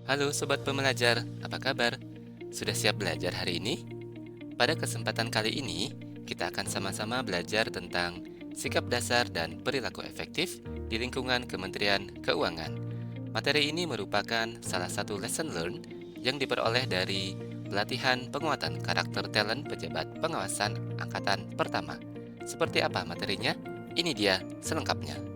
Halo Sobat Pembelajar, apa kabar? Sudah siap belajar hari ini? Pada kesempatan kali ini, kita akan sama-sama belajar tentang sikap dasar dan perilaku efektif di lingkungan Kementerian Keuangan. Materi ini merupakan salah satu lesson learned yang diperoleh dari pelatihan penguatan karakter talent pejabat pengawasan angkatan pertama. Seperti apa materinya? Ini dia selengkapnya.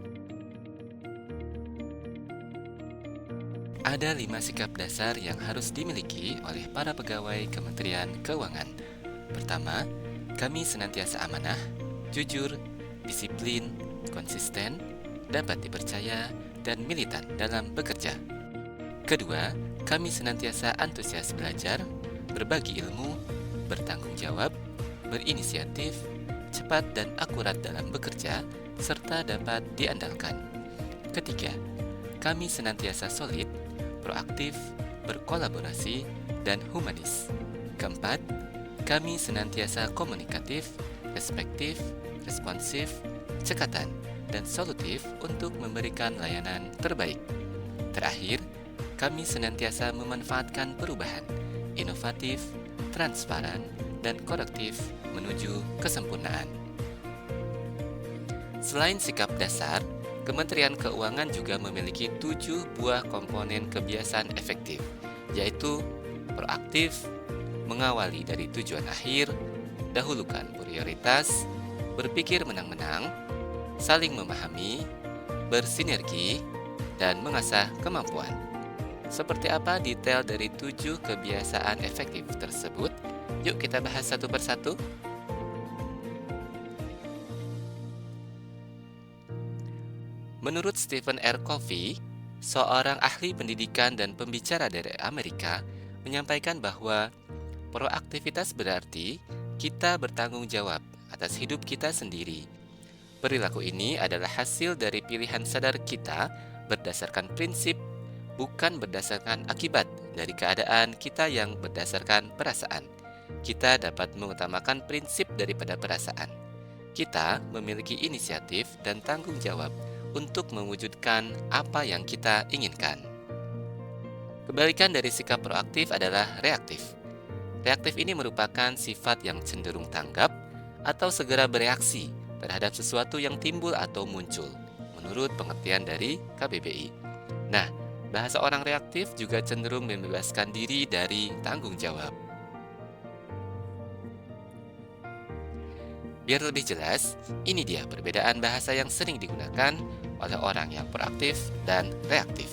Ada 5 sikap dasar yang harus dimiliki oleh para pegawai Kementerian Keuangan. Pertama, kami senantiasa amanah, jujur, disiplin, konsisten, dapat dipercaya, dan militan dalam bekerja. Kedua, kami senantiasa antusias belajar, berbagi ilmu, bertanggung jawab, berinisiatif, cepat dan akurat dalam bekerja, serta dapat diandalkan. Ketiga, kami senantiasa solid, proaktif, berkolaborasi, dan humanis. Keempat, kami senantiasa komunikatif, respektif, responsif, cekatan, dan solutif untuk memberikan layanan terbaik. Terakhir, kami senantiasa memanfaatkan perubahan, inovatif, transparan, dan korektif menuju kesempurnaan. Selain sikap dasar, Kementerian Keuangan juga memiliki 7 buah komponen kebiasaan efektif, yaitu proaktif, mengawali dari tujuan akhir, dahulukan prioritas, berpikir menang-menang, saling memahami, bersinergi, dan mengasah kemampuan. Seperti apa detail dari 7 kebiasaan efektif tersebut? Yuk kita bahas satu persatu. Menurut Stephen R. Covey, seorang ahli pendidikan dan pembicara dari Amerika, menyampaikan bahwa proaktivitas berarti kita bertanggung jawab atas hidup kita sendiri. Perilaku ini adalah hasil dari pilihan sadar kita berdasarkan prinsip, bukan berdasarkan akibat dari keadaan kita yang berdasarkan perasaan. Kita dapat mengutamakan prinsip daripada perasaan. Kita memiliki inisiatif dan tanggung jawab untuk mewujudkan apa yang kita inginkan. Kebalikan dari sikap proaktif adalah reaktif. Reaktif ini merupakan sifat yang cenderung tanggap atau segera bereaksi terhadap sesuatu yang timbul atau muncul, menurut pengertian dari KBBI. Nah, bahasa orang reaktif juga cenderung membebaskan diri dari tanggung jawab. Biar lebih jelas, ini dia perbedaan bahasa yang sering digunakan oleh orang yang proaktif dan reaktif.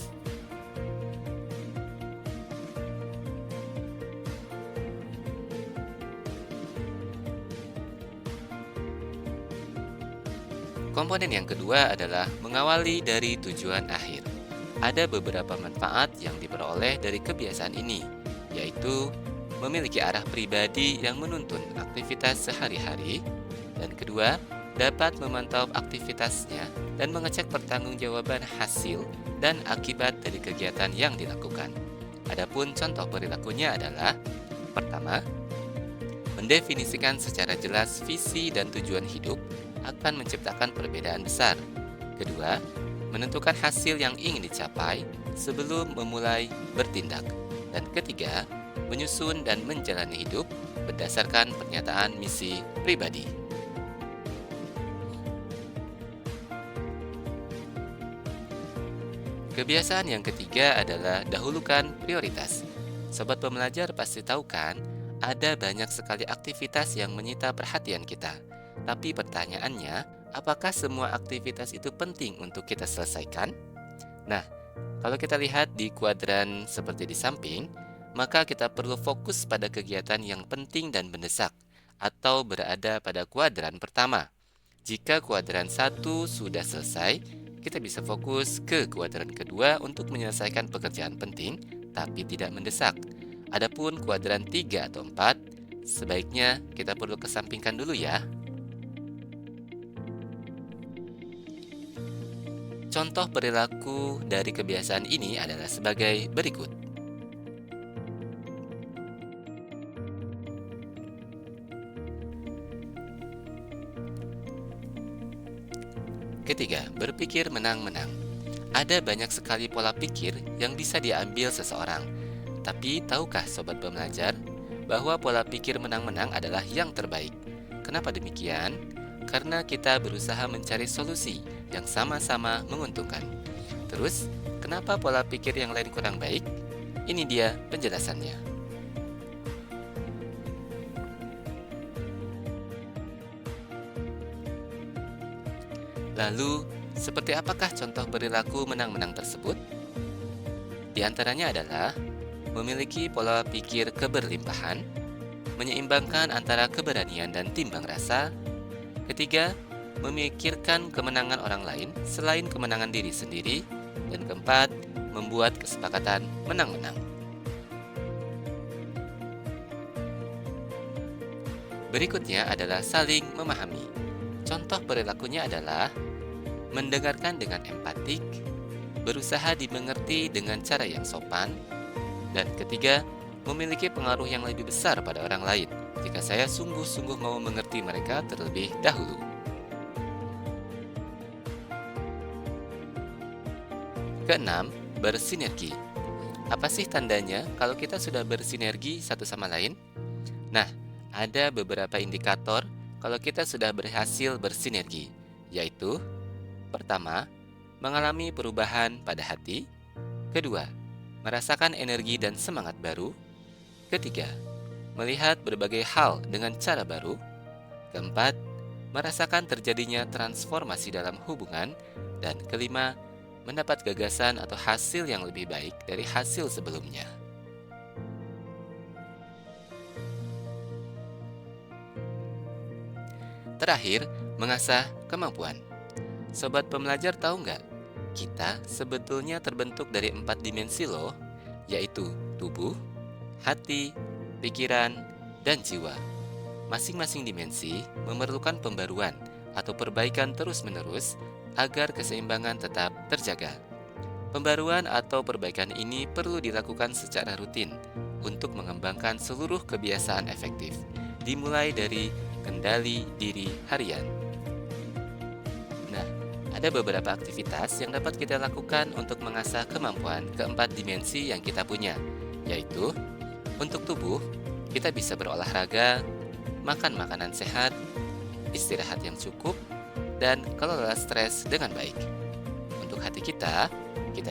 Komponen yang kedua adalah mengawali dari tujuan akhir. Ada beberapa manfaat yang diperoleh dari kebiasaan ini, yaitu memiliki arah pribadi yang menuntun aktivitas sehari-hari, dan kedua, dapat memantau aktivitasnya dan mengecek pertanggungjawaban hasil dan akibat dari kegiatan yang dilakukan. Adapun contoh perilakunya adalah: pertama, mendefinisikan secara jelas visi dan tujuan hidup akan menciptakan perbedaan besar. Kedua, menentukan hasil yang ingin dicapai sebelum memulai bertindak. Dan ketiga, menyusun dan menjalani hidup berdasarkan pernyataan misi pribadi. Kebiasaan yang ketiga adalah dahulukan prioritas. Sobat pembelajar pasti tahu kan, ada banyak sekali aktivitas yang menyita perhatian kita. Tapi pertanyaannya, apakah semua aktivitas itu penting untuk kita selesaikan? Nah, kalau kita lihat di kuadran seperti di samping, maka kita perlu fokus pada kegiatan yang penting dan mendesak, atau berada pada kuadran pertama. Jika kuadran 1 sudah selesai, kita bisa fokus ke kuadran kedua untuk menyelesaikan pekerjaan penting, tapi tidak mendesak. Adapun kuadran 3 atau 4, sebaiknya kita perlu kesampingkan dulu ya. Contoh perilaku dari kebiasaan ini adalah sebagai berikut. Ketiga, berpikir menang-menang. Ada banyak sekali pola pikir yang bisa diambil seseorang. Tapi tahukah sobat pembelajar bahwa pola pikir menang-menang adalah yang terbaik? Kenapa demikian? Karena kita berusaha mencari solusi yang sama-sama menguntungkan. Terus, kenapa pola pikir yang lain kurang baik? Ini dia penjelasannya. Lalu, seperti apakah contoh perilaku menang-menang tersebut? Di antaranya adalah memiliki pola pikir keberlimpahan, menyeimbangkan antara keberanian dan timbang rasa. Ketiga, memikirkan kemenangan orang lain selain kemenangan diri sendiri. Dan keempat, membuat kesepakatan menang-menang. Berikutnya adalah saling memahami. Contoh perilakunya adalah mendengarkan dengan empatik, berusaha dimengerti dengan cara yang sopan, dan ketiga, memiliki pengaruh yang lebih besar pada orang lain jika saya sungguh-sungguh mau mengerti mereka terlebih dahulu. Keenam, bersinergi. Apa sih tandanya kalau kita sudah bersinergi satu sama lain? Nah, ada beberapa indikator kalau kita sudah berhasil bersinergi, yaitu pertama, mengalami perubahan pada hati. Kedua, merasakan energi dan semangat baru. Ketiga, melihat berbagai hal dengan cara baru. Keempat, merasakan terjadinya transformasi dalam hubungan. Dan kelima, mendapat gagasan atau hasil yang lebih baik dari hasil sebelumnya. Terakhir, mengasah kemampuan. Sobat pembelajar tahu nggak? Kita sebetulnya terbentuk dari 4 dimensi loh, yaitu tubuh, hati, pikiran, dan jiwa. Masing-masing dimensi memerlukan pembaruan atau perbaikan terus-menerus agar keseimbangan tetap terjaga. Pembaruan atau perbaikan ini perlu dilakukan secara rutin untuk mengembangkan seluruh kebiasaan efektif, dimulai dari kendali diri harian. Nah, ada beberapa aktivitas yang dapat kita lakukan untuk mengasah kemampuan keempat dimensi yang kita punya, yaitu untuk tubuh, kita bisa berolahraga, makan makanan sehat, istirahat yang cukup, dan kelola stres dengan baik. Untuk hati kita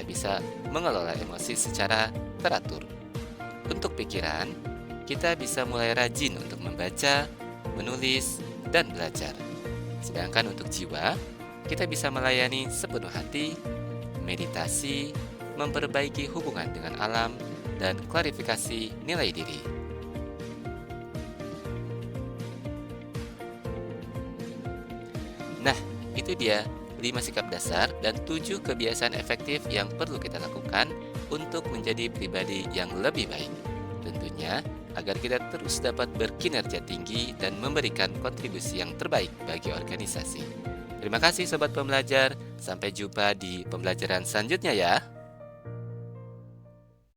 bisa mengelola emosi secara teratur. Untuk pikiran, kita bisa mulai rajin untuk membaca, menulis, dan belajar. Sedangkan untuk jiwa, kita bisa melayani sepenuh hati, meditasi, memperbaiki hubungan dengan alam, dan klarifikasi nilai diri. Nah, itu dia 5 sikap dasar dan 7 kebiasaan efektif yang perlu kita lakukan untuk menjadi pribadi yang lebih baik. Tentunya, agar kita terus dapat berkinerja tinggi dan memberikan kontribusi yang terbaik bagi organisasi. Terima kasih Sobat Pembelajar, sampai jumpa di pembelajaran selanjutnya ya.